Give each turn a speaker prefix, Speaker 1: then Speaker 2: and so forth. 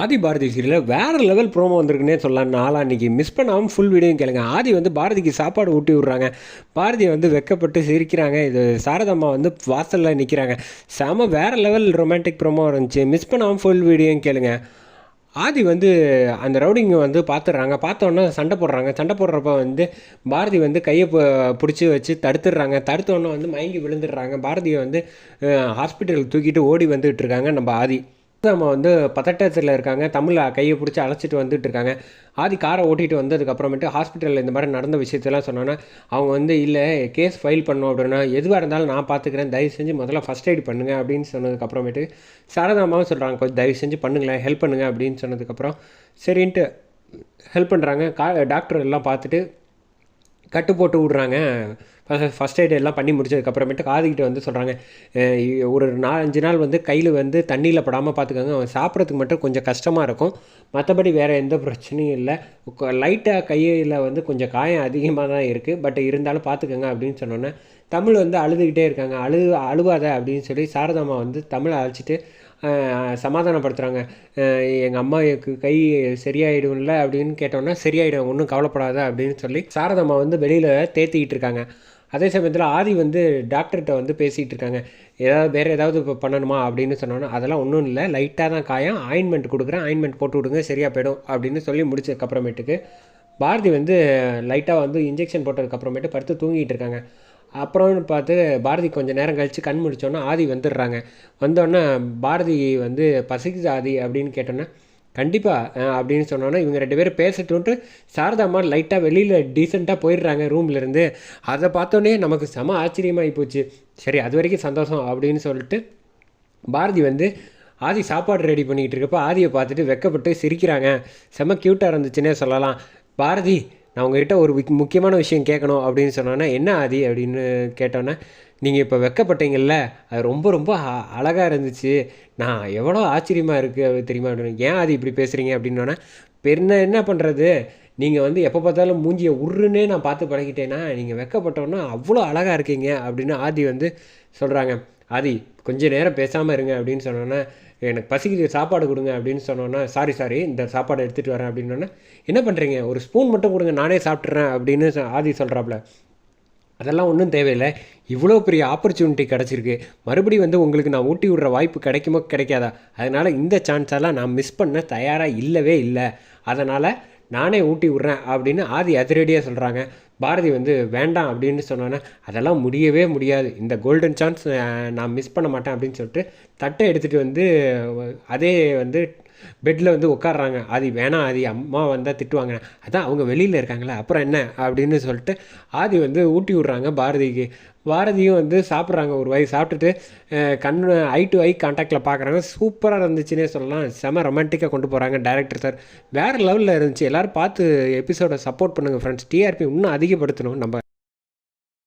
Speaker 1: ஆதி பாரதி சீரியலில் வேறு level promo வந்திருக்குன்னே சொல்லலாம். நாளாக அன்றைக்கி மிஸ் பண்ணாமல் ஃபுல் வீடியோவும் கேளுங்க. ஆதி வந்து பாரதிக்கு சாப்பாடு ஊட்டி விட்றாங்க. பாரதி வந்து வெக்கப்பட்டு சிரிக்கிறாங்க. இது சாரதம்மா வந்து வாசலில் நிற்கிறாங்க. செம வேறு லெவல் ரொமான்டிக் ப்ரோமோ இருந்துச்சு. மிஸ் பண்ணாமல் ஃபுல் வீடியோவும் கேளுங்க. ஆதி வந்து அந்த ரவுடிங்க வந்து பார்த்துட்றாங்க. பார்த்தோன்னே சண்டை போடுறாங்க. சண்டை போடுறப்ப வந்து பாரதி வந்து கையை பிடிச்சி வச்சு தடுத்துடுறாங்க. தடுத்தோன்னே வந்து மயங்கி விழுந்துடுறாங்க. பாரதியை வந்து ஹாஸ்பிட்டலுக்கு தூக்கிட்டு ஓடி வந்துட்டு இருக்காங்க நம்ம ஆதி. நம்ம வந்து பதட்டத்தில் இருக்காங்க. தமிழ் கையை பிடிச்சி அழைச்சிட்டு வந்துட்டு இருக்காங்க. ஆதி காரை ஓட்டிகிட்டு வந்ததுக்கப்புறமேட்டு ஹாஸ்பிட்டலில் இந்த மாதிரி நடந்த விஷயத்தெல்லாம் சொன்னோன்னா அவங்க வந்து இல்லை கேஸ் ஃபைல் பண்ணோம் அப்படின்னா எதுவாக இருந்தாலும் நான் பார்த்துக்கிறேன், தயவு செஞ்சு முதல்ல ஃபஸ்ட் எய்ட் பண்ணுங்கள் அப்படின்னு சொன்னதுக்கப்புறமேட்டு சாரதாமாவும் சொல்கிறாங்க கொஞ்சம் தயவு செஞ்சு பண்ணுங்களேன், ஹெல்ப் பண்ணுங்கள் அப்படின்னு சொன்னதுக்கப்புறம் சரின்ட்டு ஹெல்ப் பண்ணுறாங்க. டாக்டர் எல்லாம் பார்த்துட்டு கட்டு போட்டு விட்றாங்க. ஃபஸ்ட் எய்ட் எல்லாம் பண்ணி முடிச்சதுக்கப்புறமேட்டு ஆதிக்கிட்ட வந்து சொல்கிறாங்க, ஒரு 4-5 நாள் வந்து கையில் வந்து தண்ணியில் படாமல் பார்த்துக்கோங்க. அவன் சாப்பிட்றதுக்கு மட்டும் கொஞ்சம் கஷ்டமாக இருக்கும், மற்றபடி வேறு எந்த பிரச்சனையும் இல்லை. லைட்டாக கையில் வந்து கொஞ்சம் காயம் அதிகமாக தான் இருக்குது, பட் இருந்தாலும் பார்த்துக்கோங்க அப்படின்னு சொன்னோன்னே தமிழ் வந்து அழுதுகிட்டே இருக்காங்க. அழுவாத அப்படின்னு சொல்லி சாரதாம்மா வந்து தமிழை அழைச்சிட்டு சமாதானப்படுத்துகிறாங்க. எங்கள் அம்மாவுக்கு கை சரியாயிடும்ல அப்படின்னு கேட்டோன்னா சரியாயிடும், ஒன்றும் கவலைப்படாத அப்படின்னு சொல்லி சாரதாம்மா வந்து வெளியில் தேத்திக்கிட்டு இருக்காங்க. அதே சமயத்தில் ஆதி வந்து டாக்டர்கிட்ட வந்து பேசிகிட்டு இருக்காங்க. வேறு ஏதாவது இப்போ பண்ணணுமா அப்படின்னு சொன்னோன்னா அதெல்லாம் ஒன்றும் இல்லை, லைட்டாக தான் காயம், ஆயின்மெண்ட் கொடுக்குறேன், ஆயின்மெண்ட் போட்டு விடுங்க சரியாக போயிடும் அப்படின்னு சொல்லி முடிச்சதுக்கப்புறமேட்டுக்கு பாரதி வந்து லைட்டாக வந்து இன்ஜெக்ஷன் போட்டதுக்கப்புறமேட்டு படுத்து தூங்கிட்டு இருக்காங்க. அப்புறம்னு பார்த்து பாரதி கொஞ்சம் நேரம் கழித்து கண் முடித்தோன்னே ஆதி வந்துடுறாங்க. வந்தோடனே பாரதி வந்து பசிக்குது ஆதி அப்படின்னு கேட்டோன்னே கண்டிப்பாக அப்படின்னு சொன்னோன்னே இவங்க 2 பேரும் பேசிட்டுன்ட்டு சாரதாம்மா லைட்டாக வெளியில் டீசெண்டாக போயிடுறாங்க ரூம்லேருந்து. அதை பார்த்தோன்னே நமக்கு செம ஆச்சரியமாகி போச்சு. சரி அது வரைக்கும் சந்தோஷம் அப்படின்னு சொல்லிட்டு பாரதி வந்து ஆதி சாப்பாடு ரெடி பண்ணிக்கிட்டு இருக்கப்போ ஆதியை பார்த்துட்டு வெக்கப்பட்டு சிரிக்கிறாங்க. செம க்யூட்டாக இருந்துச்சுன்னே சொல்லலாம். பாரதி நான் உங்கள்கிட்ட ஒரு முக்கியமான விஷயம் கேட்கணும் அப்படின்னு சொன்னோன்னே என்ன ஆதி அப்படின்னு கேட்டோன்னே நீங்கள் இப்போ வெக்கப்பட்டீங்கள்ல அது ரொம்ப ரொம்ப அழகாக இருந்துச்சு, நான் எவ்வளோ ஆச்சரியமாக இருக்குது தெரியுமா அப்படின்னு. ஏன் ஆதி இப்படி பேசுகிறீங்க அப்படின்னோடனே என்ன பண்ணுறது, நீங்கள் வந்து எப்போ பார்த்தாலும் மூஞ்சியை உருன்னே நான் பார்த்து பழகிட்டேன்னா நீங்கள் வெக்கப்பட்டோன்னா அவ்வளோ அழகாக இருக்கீங்க அப்படின்னு ஆதி வந்து சொல்கிறாங்க. ஆதி கொஞ்சம் நேரம் பேசாமல் இருங்க அப்படின்னு சொன்னோன்னே எனக்கு பசிக்குது சாப்பாடு கொடுங்க அப்படின்னு சொன்னோன்னா சாரி இந்த சாப்பாடு எடுத்துகிட்டு வரேன் அப்படின்னோன்னே என்ன பண்ணுறீங்க, ஒரு ஸ்பூன் மட்டும் கொடுங்க நானே சாப்பிட்றேன் அப்படின்னு ஆதி சொல்கிறாப்புல. அதெல்லாம் ஒன்றும் தேவையில்லை, இவ்வளோ பெரிய ஆப்பர்ச்சுனிட்டி கிடச்சிருக்கு, மறுபடியும் வந்து உங்களுக்கு நான் ஊட்டி விடுற வாய்ப்பு கிடைக்குமோ கிடைக்காதா, அதனால் இந்த சான்ஸெல்லாம் நான் மிஸ் பண்ண தயாராக இல்லவே இல்லை, அதனால் நானே ஊட்டி விட்றேன் அப்படின்னு ஆதி அதிரடியாக சொல்கிறாங்க. பாரதி வந்து வேண்டாம் அப்படின்னு சொன்னோன்னே அதெல்லாம் முடியவே முடியாது, இந்த கோல்டன் சான்ஸ் நான் மிஸ் பண்ண மாட்டேன் அப்படின்னு சொல்லிட்டு தட்டை எடுத்துகிட்டு வந்து அதே வந்து பெட்டில் வந்து உட்காடுறாங்க. ஆதி வேணாம் ஆதி, அம்மா வந்தால் திட்டுவாங்க, அதான் அவங்க வெளியில் இருக்காங்களே அப்புறம் என்ன அப்படின்னு சொல்லிட்டு ஆதி வந்து ஊட்டி விட்றாங்க பாரதிக்கு. பாரதியும் வந்து சாப்பிட்றாங்க. ஒரு வாய் சாப்பிட்டுட்டு கண் ஐ டு ஐ கான்டாக்டில் பார்க்குறாங்க. சூப்பராக இருந்துச்சுன்னே சொல்லலாம். செம ரொமான்டிக்காக கொண்டு போகிறாங்க டைரக்டர் சார். வேறு லெவலில் இருந்துச்சு. எல்லோரும் பார்த்து எபிசோடை சப்போர்ட் பண்ணுங்கள் ஃப்ரெண்ட்ஸ். டிஆர்பி இன்னும் அதிகப்படுத்தணும் நம்ம.